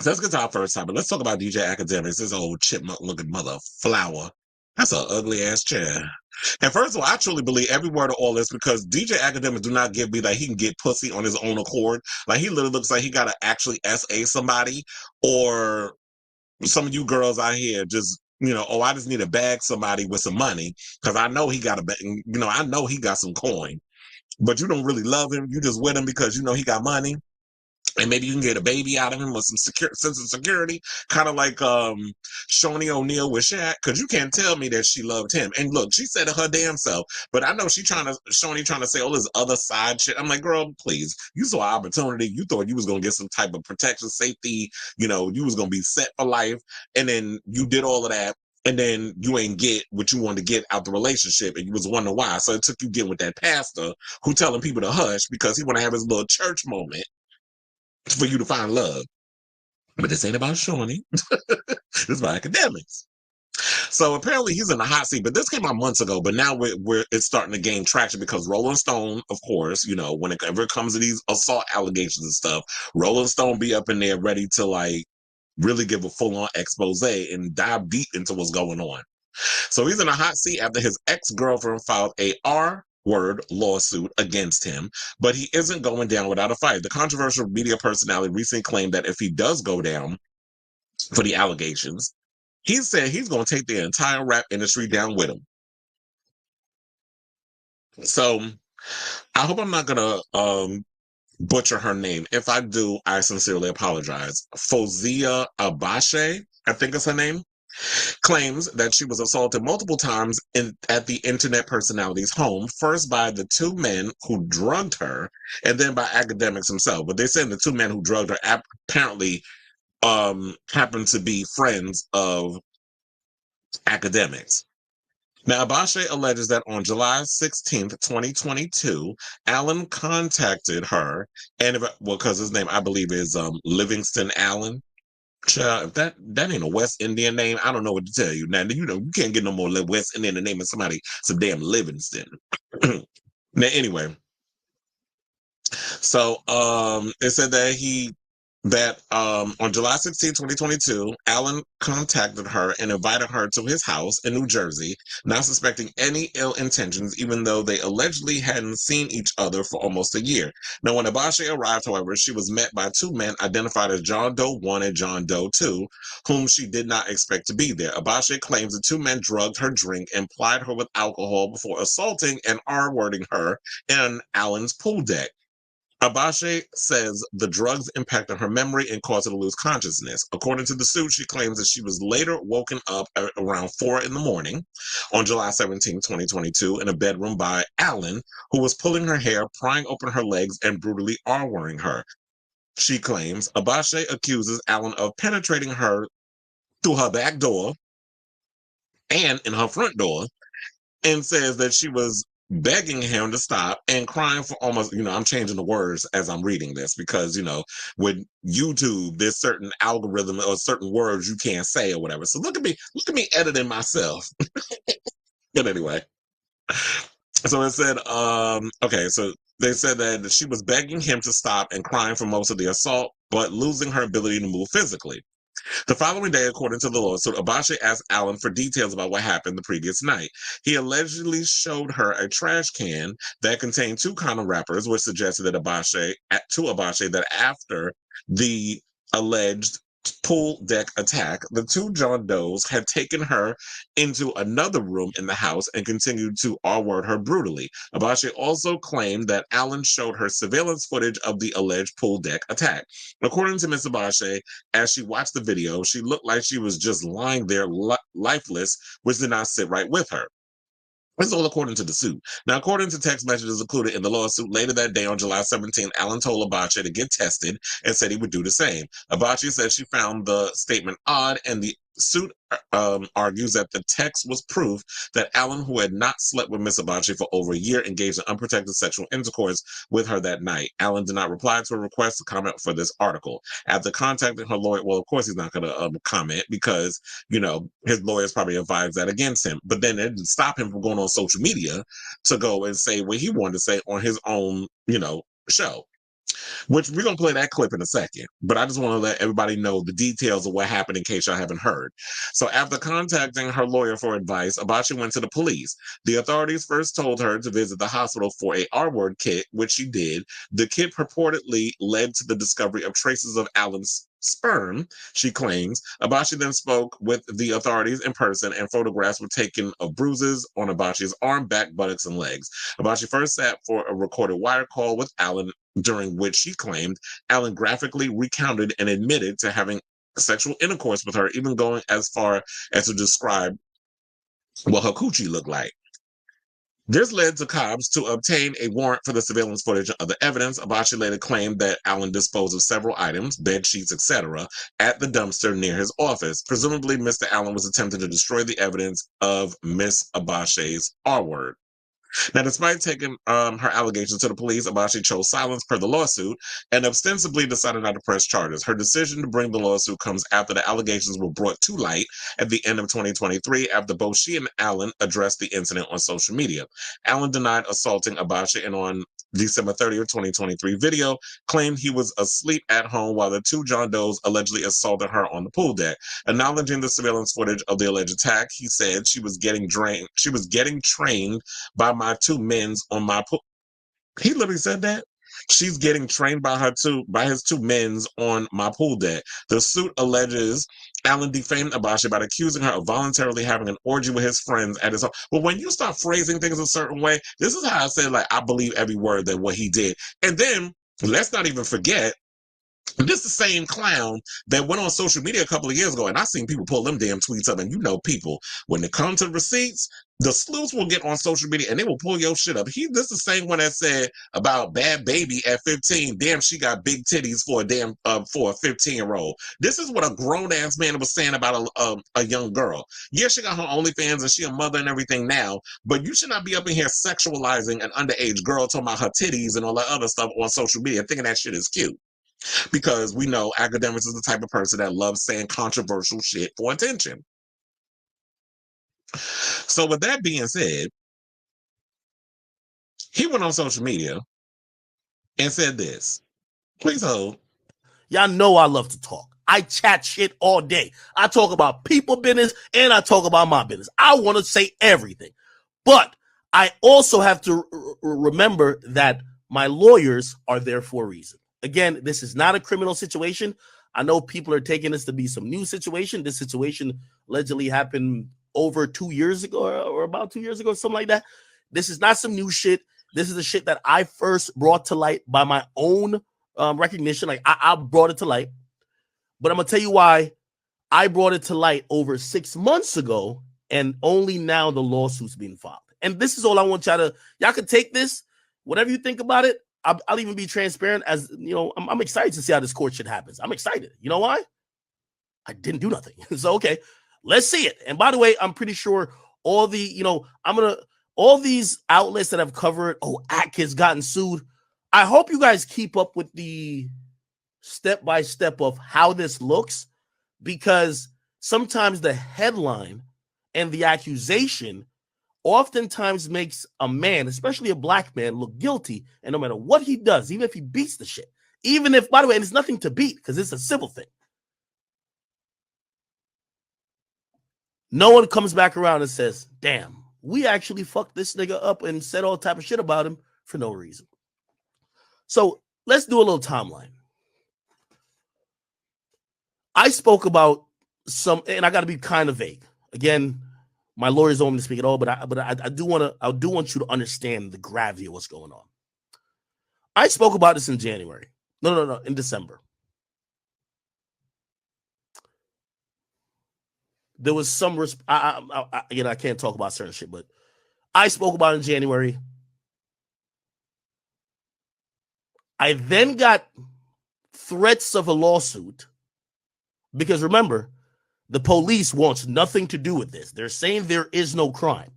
let's get to our first topic. Let's talk about DJ Academics, this old chipmunk looking mother flower. That's an ugly ass chair. And first of all, I truly believe every word of all this because DJ Academics do not give me that he can get pussy on his own accord. Like he literally looks like he gotta actually SA somebody, or some of you girls out here just, oh, I just need to bag somebody with some money because I know he got I know he got some coin, but you don't really love him. You just with him because you know he got money. And maybe you can get a baby out of him with some sense of security, kind of like Shoni O'Neal with Shaq, because you can't tell me that she loved him. And look, she said it her damn self, but I know Shoni trying to say all this other side shit. I'm like, girl, please, you saw an opportunity. You thought you was gonna get some type of protection, safety. You was gonna be set for life, and then you did all of that. And then you ain't get what you wanted to get out the relationship, and you was wondering why. So it took you getting with that pastor who telling people to hush because he want to have his little church moment for you to find love. But this ain't about Shawnee. This is about Academics. So apparently he's in the hot seat, but this came out months ago, but now it's starting to gain traction because Rolling Stone, of course, whenever it comes to these assault allegations and stuff, Rolling Stone be up in there ready to like really give a full-on expose and dive deep into what's going on. So he's in a hot seat after his ex-girlfriend filed a R-word lawsuit against him, but he isn't going down without a fight. The controversial media personality recently claimed that if he does go down for the allegations, he said he's going to take the entire rap industry down with him. So I hope I'm not going to butcher her name. If I do, I sincerely apologize. Fozia Abashe, I think is her name, claims that she was assaulted multiple times at the internet personality's home, first by the two men who drugged her, and then by Academics himself. But they're saying the two men who drugged her apparently happened to be friends of Academics. Now, Abashe alleges that on July 16th, 2022, Allen contacted her, and because his name, I believe, is Livingston Allen. Child, if that ain't a West Indian name, I don't know what to tell you. Now, you can't get no more West Indian than naming somebody some damn Livingston. Now, anyway, so it said that on July 16, 2022, Allen contacted her and invited her to his house in New Jersey, not suspecting any ill intentions, even though they allegedly hadn't seen each other for almost a year. Now, when Abashe arrived, however, she was met by two men identified as John Doe 1 and John Doe 2, whom she did not expect to be there. Abashe claims the two men drugged her drink and plied her with alcohol before assaulting and R-wording her in Allen's pool deck. Abashe says the drugs impacted her memory and caused her to lose consciousness. According to the suit, she claims that she was later woken up at around 4 in the morning on July 17, 2022, in a bedroom by Allen, who was pulling her hair, prying open her legs, and brutally R-wording her. She claims Abashe accuses Allen of penetrating her through her back door and in her front door, and says that she was begging him to stop and crying for almost, I'm changing the words as I'm reading this because, with YouTube, there's certain algorithm or certain words you can't say or whatever. So look at me editing myself. But anyway, so it said, okay, so they said that she was begging him to stop and crying for most of the assault, but losing her ability to move physically. The following day, according to the lawsuit, Abashe asked Allen for details about what happened the previous night. He allegedly showed her a trash can that contained two condom wrappers, which suggested that Abashe that after the alleged pool deck attack, the two John Does had taken her into another room in the house and continued to R-word her brutally. Abashe also claimed that Allen showed her surveillance footage of the alleged pool deck attack. According to Ms. Abashe, as she watched the video, she looked like she was just lying there lifeless, which did not sit right with her. This is all according to the suit. Now, according to text messages included in the lawsuit, later that day on July 17th, Allen told Abashe to get tested and said he would do the same. Abashe said she found the statement odd, and the suit argues that the text was proof that Allen, who had not slept with Miss Abashe for over a year, engaged in unprotected sexual intercourse with her that night. Allen did not reply to a request to comment for this article. After contacting her lawyer, well, of course he's not going to comment because, his lawyers probably advised that against him. But then it didn't stop him from going on social media to go and say what he wanted to say on his own, show. which we're going to play that clip in a second. But I just want to let everybody know the details of what happened in case y'all haven't heard. So after contacting her lawyer for advice, Abachi went to the police. The authorities first told her to visit the hospital for a R-word kit, which she did. The kit purportedly led to the discovery of traces of Allen's sperm, she claims. Abachi then spoke with the authorities in person, and photographs were taken of bruises on Abachi's arm, back, buttocks, and legs. Abachi first sat for a recorded wire call with Allen, during which she claimed Allen graphically recounted and admitted to having sexual intercourse with her, even going as far as to describe what her coochie looked like. This led to cops to obtain a warrant for the surveillance footage and other evidence. Abachi later claimed that Allen disposed of several items, bed sheets, etc., at the dumpster near his office. Presumably, Mr. Allen was attempting to destroy the evidence of Miss Abachi's R-word. Now, despite taking her allegations to the police, Abachi chose silence per the lawsuit and ostensibly decided not to press charges. Her decision to bring the lawsuit comes after the allegations were brought to light at the end of 2023, after both she and Allen addressed the incident on social media. Allen denied assaulting Abachi, and on December 30th, 2023 video, claimed he was asleep at home while the two John Does allegedly assaulted her on the pool deck. Acknowledging the surveillance footage of the alleged attack, he said she was getting trained by my two men's on my pool. He literally said that. She's getting trained by his two men's on my pool deck. The suit alleges Allen defamed Abachi by accusing her of voluntarily having an orgy with his friends at his home. But when you start phrasing things a certain way, this is how I said, like, I believe every word that what he did. And then let's not even forget, this is the same clown that went on social media a couple of years ago, and I seen people pull them damn tweets up, and you know people, when it comes to receipts, the sleuths will get on social media and they will pull your shit up. This is the same one that said about Bad Baby at 15, damn, she got big titties for a 15-year-old. This is what a grown-ass man was saying about a young girl. Yeah, she got her OnlyFans and she a mother and everything now, but you should not be up in here sexualizing an underage girl, talking about her titties and all that other stuff on social media, thinking that shit is cute. Because we know Akademiks is the type of person that loves saying controversial shit for attention. So with that being said, he went on social media and said this. Please hold. Y'all know I love to talk. I chat shit all day. I talk about people business and I talk about my business. I want to say everything. But I also have to remember that my lawyers are there for a reason. Again, this is not a criminal situation. I know people are taking this to be some new situation. This situation allegedly happened over 2 years ago or about 2 years ago, something like that. This is not some new shit. This is the shit that I first brought to light by my own recognition. Like I brought it to light. But I'm going to tell you why I brought it to light over 6 months ago, and only now the lawsuit's being filed. And this is all I want y'all can take this, whatever you think about it. I'll even be transparent, as you know, I'm excited to see how this court shit happens. I'm excited. You know why? I didn't do nothing. So, okay, let's see it. And by the way, I'm pretty sure all these outlets that have covered, Atkins gotten sued. I hope you guys keep up with the step-by-step of how this looks, because sometimes the headline and the accusation oftentimes makes a man, especially a black man, look guilty. And no matter what he does, even if he beats the shit, even if, by the way, and it's nothing to beat because it's a civil thing, no one comes back around and says, damn, we actually fucked this nigga up and said all type of shit about him for no reason. So let's do a little timeline. I spoke about some, and I got to be kind of vague. Again, my lawyers don't want me to speak at all, but I do want you to understand the gravity of what's going on. I spoke about this in January. No, in December. There was some I can't talk about certain shit, but I spoke about it in January. I then got threats of a lawsuit because, remember, the police wants nothing to do with this. They're saying there is no crime.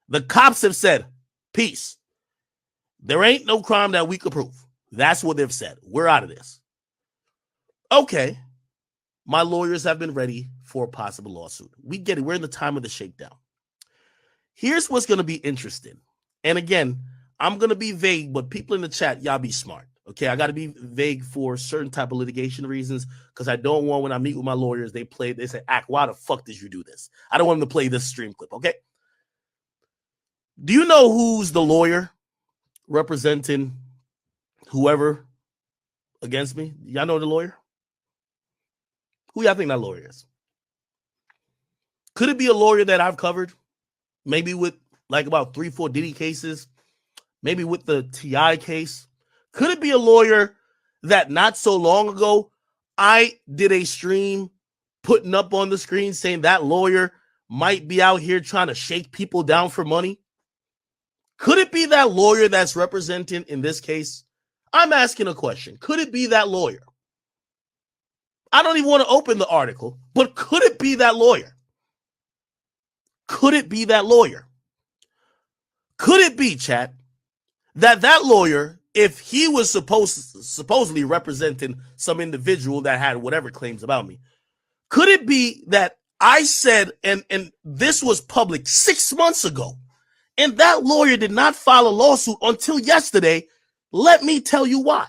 The cops have said, peace. There ain't no crime that we could prove. That's what they've said. We're out of this. Okay. My lawyers have been ready for a possible lawsuit. We get it. We're in the time of the shakedown. Here's what's going to be interesting. And again, I'm going to be vague, but people in the chat, y'all be smart. Okay, I got to be vague for certain type of litigation reasons because I don't want when I meet with my lawyers, they say, "Ack, why the fuck did you do this?" I don't want them to play this stream clip. Okay, do you know who's the lawyer representing whoever against me? Y'all know the lawyer? Who y'all think that lawyer is? Could it be a lawyer that I've covered? Maybe with like about 3-4 Diddy cases, maybe with the T.I. case. Could it be a lawyer that not so long ago I did a stream putting up on the screen saying that lawyer might be out here trying to shake people down for money? Could it be that lawyer that's representing in this case? I'm asking a question. Could it be that lawyer? I don't even want to open the article, but could it be that lawyer? Could it be that lawyer? Could it be, chat, that lawyer, if he was supposedly representing some individual that had whatever claims about me, could it be that I said, and this was public 6 months ago, and that lawyer did not file a lawsuit until yesterday? Let me tell you why.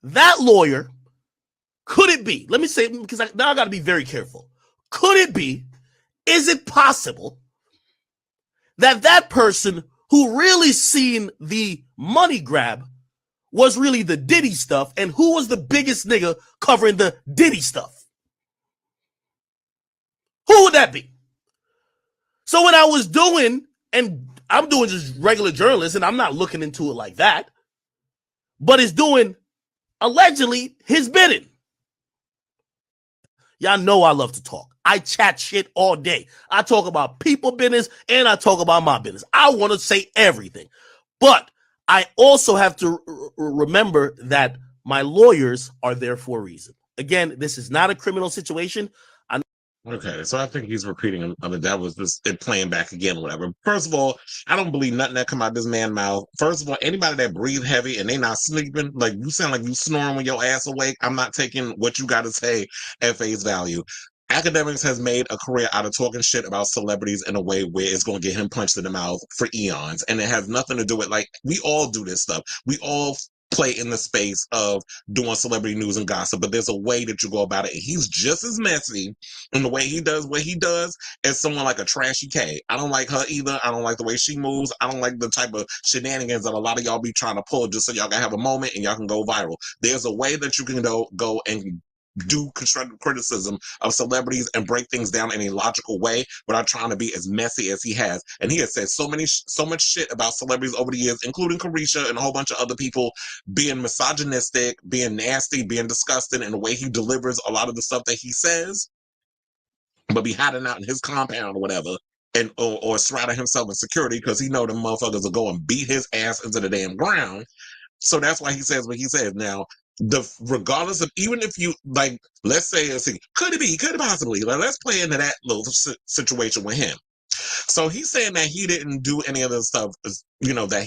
That lawyer, could it be, let me say, because now I got to be very careful. Could it be, is it possible that person who really seen the money grab was really the Diddy stuff, and who was the biggest nigga covering the Diddy stuff? Who would that be? So when I was doing, and I'm doing just regular journalism, and I'm not looking into it like that, but it's doing allegedly his bidding. Y'all know I love to talk. I chat shit all day. I talk about people business and I talk about my business. I want to say everything. But I also have to remember that my lawyers are there for a reason. Again, this is not a criminal situation. Okay, so I think he's repeating. I mean, that was just it playing back again, or whatever. First of all, I don't believe nothing that come out this man's mouth. First of all, anybody that breathe heavy and they not sleeping, like you sound like you snoring when your ass awake. I'm not taking what you got to say at face value. Akademiks has made a career out of talking shit about celebrities in a way where it's going to get him punched in the mouth for eons, and it has nothing to do with like we all do this stuff. We all play in the space of doing celebrity news and gossip, but there's a way that you go about it. He's just as messy in the way he does what he does as someone like a Trashy K. I don't like her either. I don't like the way she moves. I don't like the type of shenanigans that a lot of y'all be trying to pull just so y'all can have a moment and y'all can go viral. There's a way that you can go and do constructive criticism of celebrities and break things down in a logical way without trying to be as messy as he has. And he has said so much shit about celebrities over the years, including Carisha and a whole bunch of other people, being misogynistic, being nasty, being disgusting, and the way he delivers a lot of the stuff that he says, but be hiding out in his compound or whatever, and or surrounding himself in security because he know the motherfuckers will go and beat his ass into the damn ground. So that's why he says what he says. Now, regardless of, even if you like, let's say could it possibly, like, let's play into that little situation with him. So he's saying that he didn't do any of the stuff, you know, that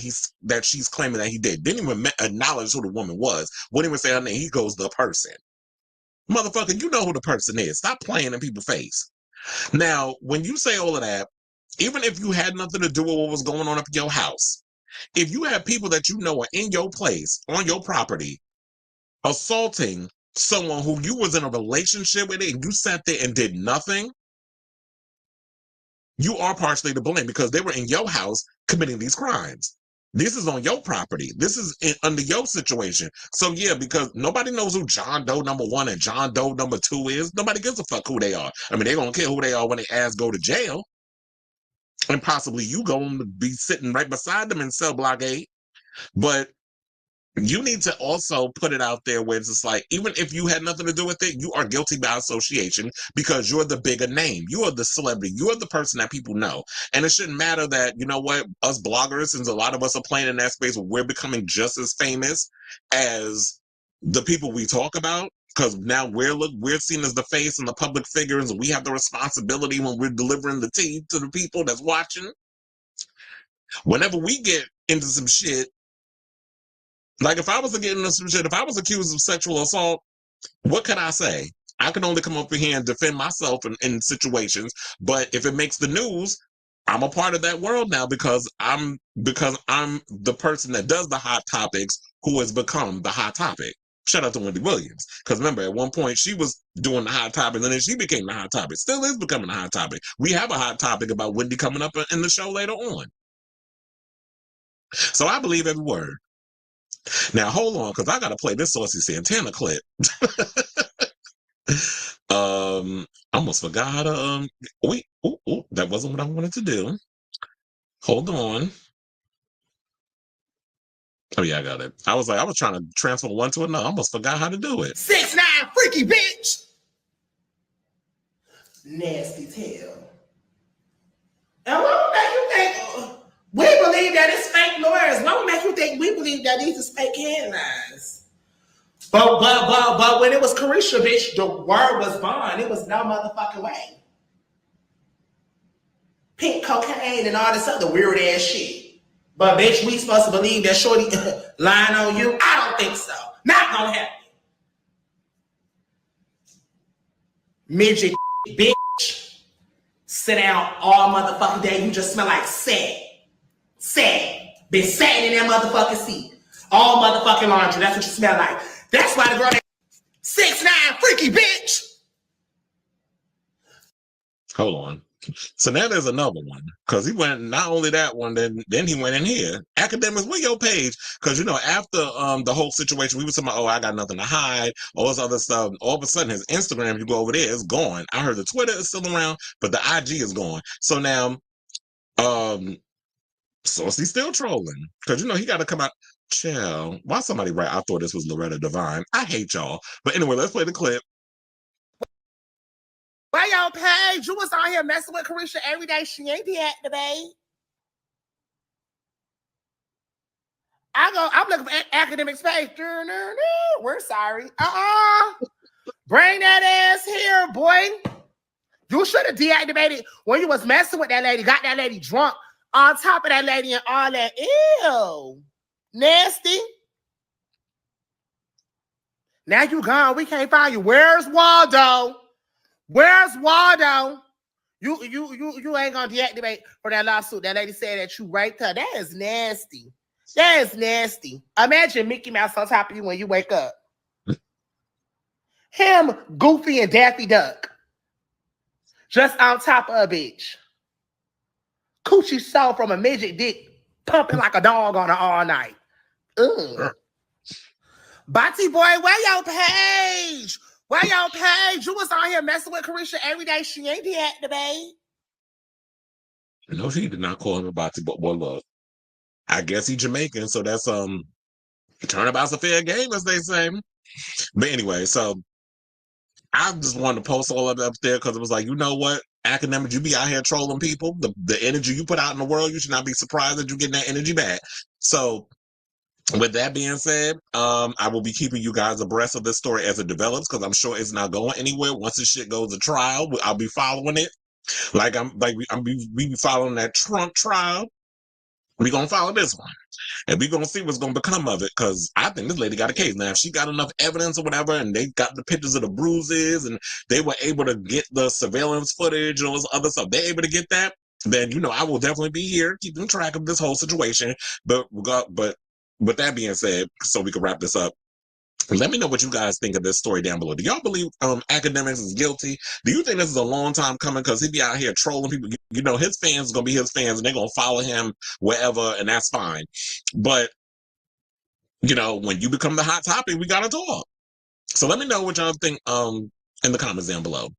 she's claiming that he did. Didn't even acknowledge who the woman was. Wouldn't even say her name. He goes, the person. Motherfucker, you know who the person is. Stop playing in people's face. Now, when you say all of that, even if you had nothing to do with what was going on up in your house, if you have people that you know are in your place, on your property, assaulting someone who you was in a relationship with and you sat there and did nothing, you are partially to blame because they were in your house committing these crimes. This is on your property. This is under your situation. So yeah, because nobody knows who John Doe number 1 and John Doe number 2 is. Nobody gives a fuck who they are. I mean, they're going to care who they are when they ass go to jail. And possibly you going to be sitting right beside them in cell block 8. But you need to also put it out there where it's just like, even if you had nothing to do with it, you are guilty by association because you're the bigger name. You are the celebrity. You are the person that people know. And it shouldn't matter that, you know what, us bloggers, since a lot of us are playing in that space, we're becoming just as famous as the people we talk about. Because now we're seen as the face and the public figures, and we have the responsibility when we're delivering the tea to the people that's watching. Whenever we get into some shit, like if I was to get into some shit, if I was accused of sexual assault, what can I say? I can only come up here and defend myself in situations. But if it makes the news, I'm a part of that world now because I'm the person that does the hot topics who has become the hot topic. Shout out to Wendy Williams. Because remember, at one point she was doing the hot topic, and then she became the hot topic. Still is becoming the hot topic. We have a hot topic about Wendy coming up in the show later on. So I believe every word. Now hold on, because I gotta play this Saucy Santana clip. Almost forgot how to wait. Ooh, that wasn't what I wanted to do. Hold on. Oh yeah, I got it. I was trying to transfer one to another. I almost forgot how to do it. 6ix9ine freaky bitch. Nasty tail. And what would make you think we believe that it's fake lawyers? What would make you think we believe that these is fake headlines? But when it was Carisha, bitch, the word was bond. It was no motherfucking way. Pink cocaine and all this other weird ass shit. But bitch, we supposed to believe that shorty lying on you? I don't think so. Not gonna happen. Midget bitch. Sit down all motherfucking day. You just smell like sand. Sand. Been sitting in that motherfucking seat. All motherfucking laundry. That's what you smell like. That's why the girl that 6ix9ine freaky bitch. Hold on. So now there's another one. Because he went, not only that one, then he went in here. Akademiks, where your page? Because, after the whole situation, we were talking about, I got nothing to hide, all this other stuff. All of a sudden, his Instagram, you go over there, it's gone. I heard the Twitter is still around, but the IG is gone. So now, Saucy's still trolling. Because, he got to come out. Chill. Why somebody write, I thought this was Loretta Devine. I hate y'all. But anyway, let's play the clip. Why y'all page? You was on here messing with Carisha every day. She ain't deactivated. I'm looking for Akademiks page. We're sorry. Bring that ass here, boy. You should have deactivated when you was messing with that lady. Got that lady drunk on top of that lady and all that. Ew. Nasty. Now you gone. We can't find you. Where's Waldo? Where's Waldo? You ain't gonna deactivate for that lawsuit. That lady said that you raped her. That is nasty. That is nasty. Imagine Mickey Mouse on top of you when you wake up. Him, Goofy, and Daffy Duck. Just on top of a bitch. Coochie saw from a midget dick pumping like a dog on her all night. Ugh. Bati boy, where your page? Why y'all page? You was on here messing with Carisha every day. She ain't deactivated. No, she did not call him a Bati, but look, I guess he's Jamaican, so that's turnabout's a fair game, as they say. But anyway, so I just wanted to post all of it up there because it was like, you know what, Akademiks, you be out here trolling people. The energy you put out in the world, you should not be surprised that you're getting that energy back. So with that being said, I will be keeping you guys abreast of this story as it develops because I'm sure it's not going anywhere. Once this shit goes to trial, I'll be following it. We be following that Trump trial. We gonna follow this one, and we gonna see what's gonna become of it. Because I think this lady got a case now. If she got enough evidence or whatever, and they got the pictures of the bruises, and they were able to get the surveillance footage and all this other stuff, they're able to get that. Then I will definitely be here keeping track of this whole situation. But with that being said, so we can wrap this up, let me know what you guys think of this story down below. Do y'all believe Akademiks is guilty? Do you think this is a long time coming? Because he be out here trolling people. His fans are going to be his fans, and they're going to follow him wherever, and that's fine. But, when you become the hot topic, we got to talk. So let me know what y'all think in the comments down below.